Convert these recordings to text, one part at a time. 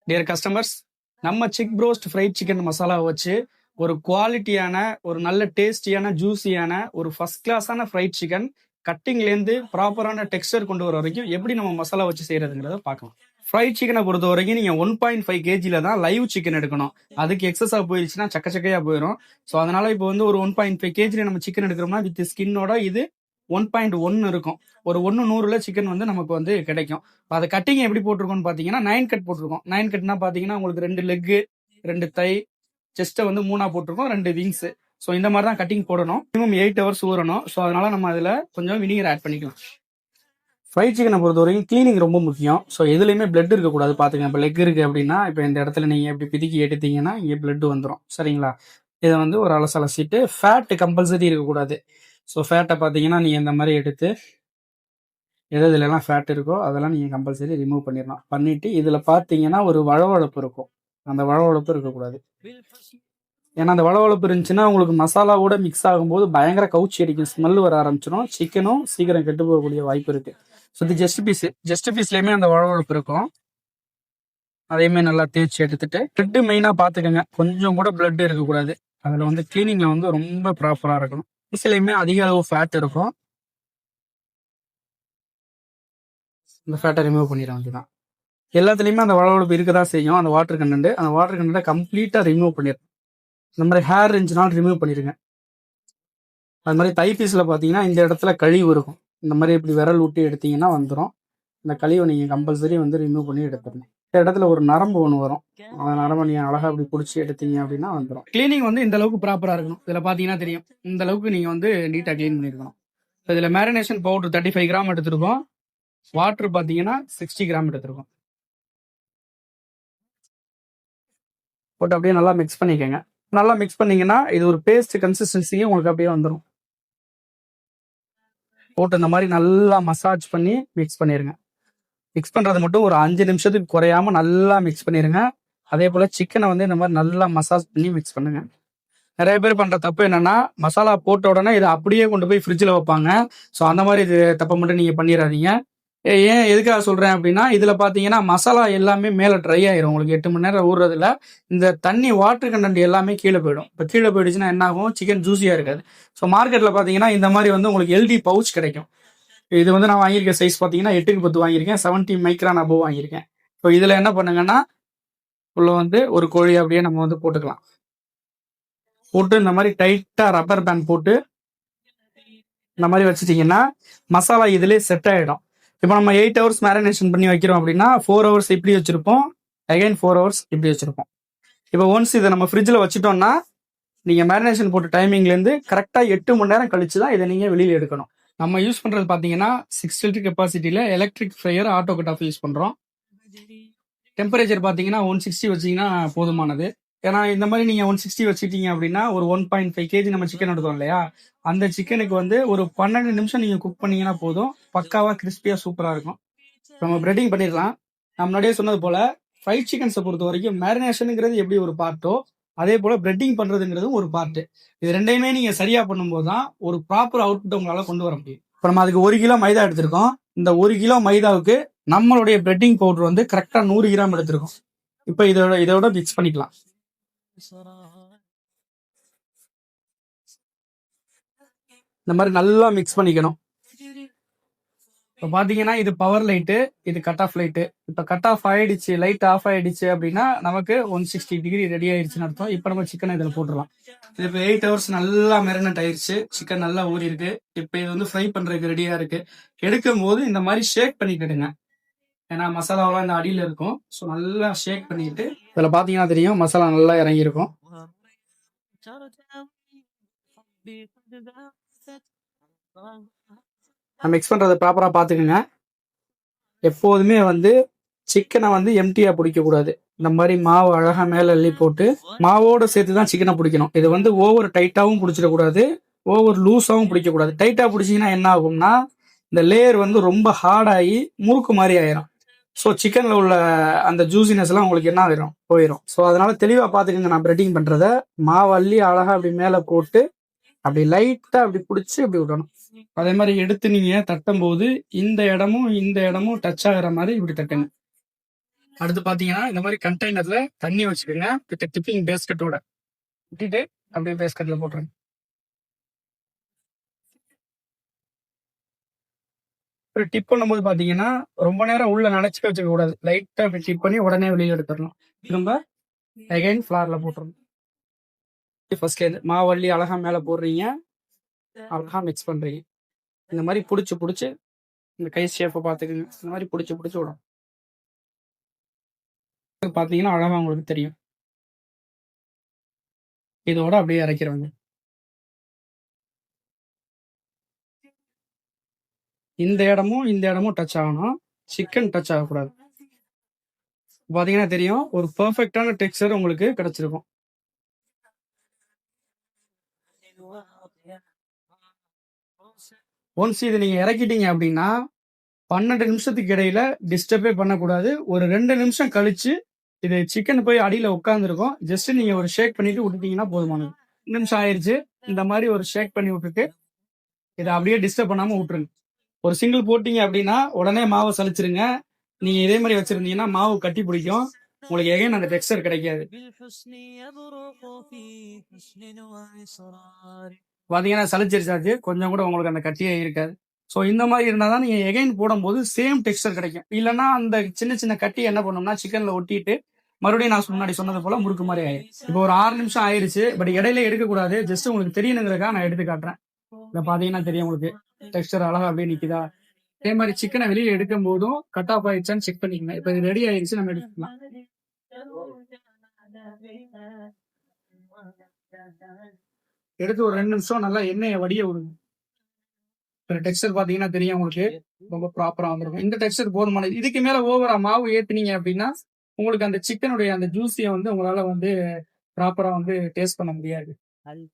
Dear customers, நம்ம sick Frost fried chicken மசாலாவை வச்சு ஒரு குவாலிட்டியான, ஒரு நல்ல டேஸ்டியான, ஜூஸியான, ஒரு ஃபர்ஸ்ட் கிளாஸான ஃப்ரைட் சிக்கன் கட்டிங்லேருந்து ப்ராப்பரான டெக்ஸ்டர் கொண்டு வர வரைக்கும் எப்படி நம்ம மசாலா வச்சு செய்யறதுங்கிறத பார்க்கலாம். ஃப்ரைட் சிக்கனை பொறுத்த வரைக்கும் நீங்கள் 1.5 kgல தான் லைவ் சிக்கன் எடுக்கணும். அதுக்கு எக்ஸஸாக போயிடுச்சுன்னா சக்கச்சக்கையாக போயிடும். ஸோ அதனால இப்போ வந்து ஒரு 1.5 kgல நம்ம சிக்கன் எடுக்கிறோம்னா வித் ஸ்கின்னோட இது 1.1 இருக்கும். ஒரு 1/100ல சிக்கன் வந்து நமக்கு வந்து கிடைக்கும். அதை கட்டிங் எப்படி போட்டிருக்கோம்னு பார்த்தீங்கன்னா 9 கட் போட்டிருக்கோம். 9 கட்னா பார்த்தீங்கன்னா உங்களுக்கு 2 லெக்கு, 2 தை, செஸ்ட்டை வந்து 3 போட்டிருக்கோம், 2 விங்ஸ். ஸோ இந்த மாதிரி தான் கட்டிங் போடணும். மினிமம் 8 hours ஊறணும். ஸோ அதனால நம்ம அதில் கொஞ்சம் வினிகர் ஆட் பண்ணிக்கலாம். ஃப்ரைட் சிக்கனை பொறுத்த வரைக்கும் கிளீனிங் ரொம்ப முக்கியம். ஸோ எதுலையுமே பிளட் இருக்கக்கூடாது பார்த்துங்க. இப்போ லெக் இருக்குது அப்படின்னா இப்போ இந்த இடத்துல நீங்கள் இப்படி பிதுக்கி எடுத்தீங்கன்னா இங்கே பிளட் வந்துடும். சரிங்களா? இதை வந்து ஒரு அலசிட்டு ஃபேட் கம்பல்சரி இருக்கக்கூடாது. ஸோ ஃபேட்டை பார்த்தீங்கன்னா நீங்கள் இந்த மாதிரி எடுத்து எதுலலாம் ஃபேட் இருக்கோ அதெல்லாம் நீங்கள் கம்பல்சரி ரிமூவ் பண்ணிடலாம். பண்ணிவிட்டு இதில் பார்த்தீங்கன்னா ஒரு வழவழப்பு இருக்கும். அந்த வழவழப்பு இருக்கக்கூடாது. ஏன்னா அந்த வளவளப்பு இருந்துச்சுன்னா உங்களுக்கு மசாலாவோட மிக்ஸ் ஆகும்போது பயங்கர கவுச்சி அடிக்கும், ஸ்மெல் வர ஆரம்பிச்சிடும். சிக்கனும் சீக்கிரம் கெட்டு போகக்கூடிய வாய்ப்பு இருக்கு. ஸோ இது ஜஸ்ட் பீஸ்லேயுமே அந்த வளவளப்பு இருக்கும். அதையுமே நல்லா தேய்ச்சி எடுத்துட்டு பிளட்டு மெயினாக பார்த்துக்கோங்க. கொஞ்சம் கூட பிளட் இருக்கக்கூடாது. அதில் வந்து கிளீனிங்கில் வந்து ரொம்ப ப்ராப்பராக இருக்கணும். பீஸ்லேயுமே அதிக அளவு ஃபேட் இருக்கும். இந்த ஃபேட்டை ரிமூவ் பண்ணிட வேண்டியதான். எல்லாத்துலேயுமே அந்த வளவளப்பு இருக்க தான் செய்யும். அந்த வாட்டர் கண்டென்ட்டை கம்ப்ளீட்டாக ரிமூவ் பண்ணிடணும். இந்த மாதிரி ஹேர் இருந்துச்சுனாலும் ரிமூவ் பண்ணிடுங்க. அது மாதிரி தை பீஸில் பார்த்தீங்கன்னா இந்த இடத்துல கழிவு இருக்கும். இந்த மாதிரி இப்படி விரல் விட்டு எடுத்தீங்கன்னா வந்துடும். இந்த கழிவை நீங்கள் கம்பல்சரி வந்து ரிமூவ் பண்ணி எடுத்துடணும். இந்த இடத்துல ஒரு நரம்பு ஒன்று வரும். அந்த நரம்பை நீங்கள் அழகாக அப்படி பிடிச்சி எடுத்தீங்க அப்படின்னா வந்துடும். கிளீனிங் வந்து இந்த அளவுக்கு ப்ராப்பராக இருக்கணும். இதில் பார்த்தீங்கன்னா தெரியும், இந்த அளவுக்கு நீங்கள் வந்து நீட்டாக க்ளீன் பண்ணியிருக்கணும். இதில் மேரினேஷன் பவுடர் 35 கிராம் எடுத்துருக்கோம். வாட்டர் பார்த்தீங்கன்னா 60 கிராம் எடுத்துருக்கோம். போட்டு அப்படியே நல்லா மிக்ஸ் பண்ணிக்கோங்க. நல்லா மிக்ஸ் பண்ணீங்கன்னா இது ஒரு பேஸ்ட் கன்சிஸ்டன்சியே உங்களுக்கு அப்படியே வந்துடும். போட்டு இந்த மாதிரி நல்லா மசாஜ் பண்ணி மிக்ஸ் பண்ணிடுங்க. மிக்ஸ் பண்ணுறது மட்டும் ஒரு 5 நிமிஷத்துக்கு குறையாம நல்லா மிக்ஸ் பண்ணிடுங்க. அதே போல் சிக்கனை வந்து இந்த மாதிரி நல்லா மசாஜ் பண்ணி மிக்ஸ் பண்ணுங்க. நிறைய பேர் பண்ணுற தப்பு என்னன்னா, மசாலா போட்ட உடனே இதை அப்படியே கொண்டு போய் ஃப்ரிட்ஜில் வைப்பாங்க. ஸோ அந்த மாதிரி இது தப்பை மட்டும் நீங்கள் பண்ணிடாதீங்க. ஏன் எதுக்காக சொல்கிறேன் அப்படின்னா, இதில் பார்த்தீங்கன்னா மசாலா எல்லாமே மேலே ட்ரை ஆயிரும். உங்களுக்கு 8 மணி நேரம் ஊறுறதுல இந்த தண்ணி வாட்டர் கண்டென்ட் எல்லாமே கீழே போயிடும். இப்போ கீழே போயிடுச்சுன்னா என்ன ஆகும்? சிக்கன் ஜூஸியாக இருக்காது. ஸோ மார்க்கெட்டில் பார்த்தீங்கன்னா இந்த மாதிரி வந்து உங்களுக்கு எல்டி பவுச் கிடைக்கும். இது வந்து நான் வாங்கியிருக்க சைஸ் பார்த்தீங்கன்னா 8க்கு 10 வாங்கியிருக்கேன். 70 மைக்ரான் அபோவ் வாங்கியிருக்கேன். ஸோ இதில் என்ன பண்ணுங்கன்னா, உள்ள வந்து ஒரு கோழி அப்படியே நம்ம வந்து போட்டுக்கலாம். போட்டு இந்த மாதிரி டைட்டாக ரப்பர் பேண்ட் போட்டு இந்த மாதிரி வச்சுட்டிங்கன்னா மசாலா இதிலே செட் ஆகிடும். இப்போ நம்ம 8 hours மேரினேஷன் பண்ணி வைக்கிறோம் அப்படின்னா 4 hours இப்படி வச்சுருப்போம், அகைன் 4 hours இப்படி வச்சுருப்போம். இப்போ ஒன்ஸ் இதை நம்ம ஃப்ரிட்ஜில் வச்சுட்டோம்னா நீங்கள் மேரினேஷன் போட்ட டைமிங்லேருந்து கரெக்டாக 8 மணி நேரம் கழிச்சு தான் இதை நீங்கள் வெளியில் எடுக்கணும். நம்ம யூஸ் பண்ணுறது பார்த்தீங்கன்னா 6 லிட்டர் கெப்பாசிட்டியில் electric fryer auto cut off use பண்ணுறோம். டெம்பரேச்சர் பார்த்தீங்கன்னா 160 வச்சிங்கன்னா போதுமானது. ஏன்னா இந்த மாதிரி நீங்கள் 160 வச்சுட்டீங்க அப்படின்னா ஒரு 1.5 kg நம்ம சிக்கன் எடுத்தோம் இல்லையா, அந்த சிக்கனுக்கு வந்து ஒரு 12 நிமிஷம் நீங்கள் குக் பண்ணீங்கன்னா போதும். பக்காவாக கிறிஸ்பியாக சூப்பராக இருக்கும். நம்ம பிரெட்டிங் பண்ணிடலாம். நான் முன்னாடியே சொன்னது போல் ஃப்ரைட் சிக்கன்ஸை பொறுத்த வரைக்கும் மேரினேஷனுங்கிறது எப்படி ஒரு பார்ட்டோ, அதே போல் பிரெட்டிங் பண்ணுறதுங்கிறதும் ஒரு பார்ட்டு. இது ரெண்டையுமே நீங்கள் சரியாக பண்ணும்போது தான் ஒரு ப்ராப்பர் அவுட்புட் உங்களால் கொண்டு வர முடியும். இப்போ நம்ம அதுக்கு 1 கிலோ மைதா எடுத்திருக்கோம். இந்த 1 கிலோ மைதாவுக்கு நம்மளுடைய பிரெட்டிங் பவுடர் வந்து கரெக்டாக 100 கிராம் எடுத்திருக்கோம். இப்போ இதோட மிக்ஸ் பண்ணிக்கலாம். இந்த மாதிரி நல்லா மிக்ஸ் பண்ணிக்கணும். இப்போ பார்த்தீங்கன்னா இது பவர் லைட்டு, இது கட் ஆஃப் லைட்டு. இப்போ கட் ஆஃப் ஆயிடுச்சு, லைட் ஆஃப் ஆயிடுச்சு அப்படின்னா நமக்கு 160 டிகிரி ரெடி ஆயிடுச்சுன்னு அர்த்தம். இப்போ நம்ம சிக்கனை இதில் போட்டுடலாம். இது இப்போ 8 hours நல்லா மெரினேட் ஆயிடுச்சு. சிக்கன் நல்லா ஊறி இருக்கு. இப்போ இது வந்து ஃப்ரை பண்ணுறதுக்கு ரெடியாக இருக்கு. எடுக்கும் போது இந்த மாதிரி ஷேக் பண்ணிக்கிடுங்க. ஏன்னா மசாலாவெல்லாம் இந்த அடியில் இருக்கும். ஸோ நல்லா ஷேக் பண்ணிட்டு இதில் பார்த்தீங்கன்னா தெரியும் மசாலா நல்லா இறங்கியிருக்கும். மிக்ஸ் பண்ணுறதை ப்ராப்பராக பார்த்துக்குங்க. எப்போதுமே வந்து சிக்கனை வந்து எம்டியாக பிடிக்கக்கூடாது. இந்த மாதிரி மாவு அழகாக மேலே அள்ளி போட்டு மாவோடு சேர்த்து தான் சிக்கனை பிடிக்கணும். இது வந்து ஓவர் டைட்டாகவும் பிடிச்சிடக்கூடாது, ஓவர் லூஸாகவும் பிடிக்கக்கூடாது. டைட்டாக பிடிச்சிங்கன்னா என்ன ஆகும்னா இந்த லேயர் வந்து ரொம்ப ஹார்டாகி முறுக்கு மாதிரி ஆயிரும். ஸோ சிக்கனில் உள்ள அந்த ஜூசினஸ்லாம் உங்களுக்கு என்ன ஆயிரும்? போயிடும். ஸோ அதனால தெளிவாக பார்த்துக்கோங்க. நான் பிரெட்டிங் பண்ணுறத மாவு அள்ளி அழகாக அப்படி மேலே போட்டு அப்படி லைட்டாக அப்படி பிடிச்சி அப்படி விடணும். அதே மாதிரி எடுத்து நீங்கள் தட்டும் போது இந்த இடமும் டச் ஆகிற மாதிரி இப்படி தட்டுங்க. அடுத்து பாத்தீங்கன்னா இந்த மாதிரி கண்டெய்னர்ல தண்ணி வச்சுக்கோங்க வித் டிப்பிங் பேஸ்கெட்டோட ஊற்றிட்டு அப்படியே பேஸ்கெட்ல போட்டுருங்க. ஒரு டிப் பண்ணும்போது பாத்தீங்கன்னா ரொம்ப நேரம் உள்ள நினைச்சுக்க வச்சுக்க கூடாது. லைட்டா அப்படி டிப் பண்ணி உடனே வெளியே எடுத்துடலாம். திரும்ப அகைன் ஃபிளார்ல போட்டுருங்க. ஃபர்ஸ்ட் மாவள்ளி அழகா மேல போடுறீங்க, அழகா மிக்ஸ் பண்றீங்க. இந்த மாதிரி புடிச்சு இந்த கை ஷேப்பை பார்த்துக்குங்க. இந்த மாதிரி புடிச்சு விடும். பாத்தீங்கன்னா அழகா உங்களுக்கு தெரியும். இதோட அப்படியே இறக்கிறவங்க. இந்த இடமும் டச் ஆகணும். சிக்கன் டச் ஆகக்கூடாது. பாத்தீங்கன்னா தெரியும், ஒரு பெர்ஃபெக்டான டெக்ஸ்சர் உங்களுக்கு கிடைச்சிருக்கும். ஒன்ஸ் இது நீங்க இறக்கிட்டீங்க அப்படின்னா 12 நிமிஷத்துக்கு இடையில டிஸ்டர்பே பண்ணக்கூடாது. ஒரு 2 நிமிஷம் கழிச்சு இது சிக்கன் போய் அடியில உட்காந்துருக்கும். ஜஸ்ட் நீங்க ஒரு ஷேக் பண்ணிட்டு விட்டுட்டீங்கன்னா போதுமானது. 2 நிமிஷம் ஆயிருச்சு. இந்த மாதிரி ஒரு ஷேக் பண்ணி விட்டுட்டு இதை அப்படியே டிஸ்டர்ப் பண்ணாம விட்டுருங்க. ஒரு சிங்கிள் போட்டீங்க அப்படின்னா உடனே மாவை சலிச்சிருங்க. நீங்க இதே மாதிரி வச்சிருந்தீங்கன்னா மாவு கட்டி பிடிக்கும். உங்களுக்கு எகைன் அந்த டெக்ஸ்சர் கிடைக்காது. பாத்தீங்கன்னா சலிச்சிருச்சாச்சு, கொஞ்சம் கூட உங்களுக்கு அந்த கட்டியே இருக்காது. ஸோ இந்த மாதிரி இருந்தாதான் நீங்க எகைன் போடும்போது சேம் டெக்ஸ்சர் கிடைக்கும். இல்லைன்னா அந்த சின்ன கட்டி என்ன பண்ணோம்னா சிக்கன்ல ஒட்டிட்டு மறுபடியும் நான் முன்னாடி சொன்னது போல முறுக்கு மாதிரி ஆயிடும். இப்போ ஒரு 6 நிமிஷம் ஆயிருச்சு. பட் இடையில எடுக்கக்கூடாது. ஜஸ்ட் உங்களுக்கு தெரியணுங்கிறதுக்காக நான் எடுத்து காட்டுறேன். இதை பாத்தீங்கன்னா தெரியும் உங்களுக்கு டெக்ஸ்சர் அழகா அப்படியே நிக்குதா. அதே மாதிரி சிக்கனை வெளியே எடுக்கும் போதும் கட் ஆஃப் ஆயிடுச்சான்னு செக் பண்ணிக்கணும். இப்ப இது ரெடி ஆயிடுச்சு, நம்ம எடுத்துக்கலாம். எடுத்து ஒரு 2 நிமிஷம் நல்லா எண்ணெயை வடிய விடுங்க. டெக்ஸ்டர் பாத்தீங்கன்னா தெரியும் உங்களுக்கு ரொம்ப ப்ராப்பரா வந்துருக்கும். இந்த டெக்ஸ்டர் போதுமானது. இதுக்கு மேல ஓவரா மாவு ஏத்துனீங்க அப்படின்னா உங்களுக்கு அந்த சிக்கனுடைய அந்த ஜூஸியை வந்து உங்களால வந்து ப்ராப்பரா வந்து டேஸ்ட் பண்ண முடியாது.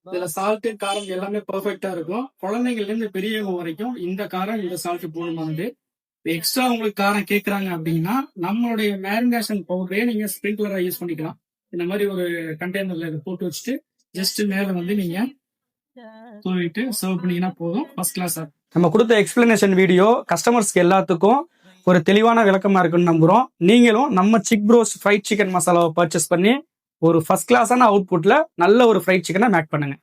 இதுல சால்ட் காரம் எல்லாமே பெர்ஃபெக்டா இருக்கும். குழந்தைங்கள்ல இருந்து பெரியவங்க வரைக்கும் இந்த காரம் இந்த சால்ட் போதுமானது. எக்ஸ்ட்ரா உங்களுக்கு காரம் கேட்கறாங்க அப்படின்னா நம்மளுடைய மேரினேஷன் பவுடரே நீங்க ஸ்ப்ரிங்க்லரா யூஸ் பண்ணிக்கலாம். இந்த மாதிரி ஒரு கண்டெய்னர்ல இதை போட்டு வச்சுட்டு ஜஸ்ட் மேல வந்து நீங்க தூவிட்டு சர்வ் பண்ணீங்கன்னா போதும். First class. நம்ம கொடுத்த எக்ஸ்பிளனேஷன் வீடியோ கஸ்டமர்ஸ்க்கு எல்லாத்துக்கும் ஒரு தெளிவான விளக்கமா இருக்குன்னு நம்புறோம். நீங்களும் நம்ம சிக் ப்ரோஸ் ஃப்ரைட் சிக்கன் மசாலாவை பர்ச்சேஸ் பண்ணி ஒரு ஃபர்ஸ்ட் கிளாஸான அவுட்புட்ல நல்ல ஒரு ஃப்ரைட் சிக்கனை மேக் பண்ணுங்க.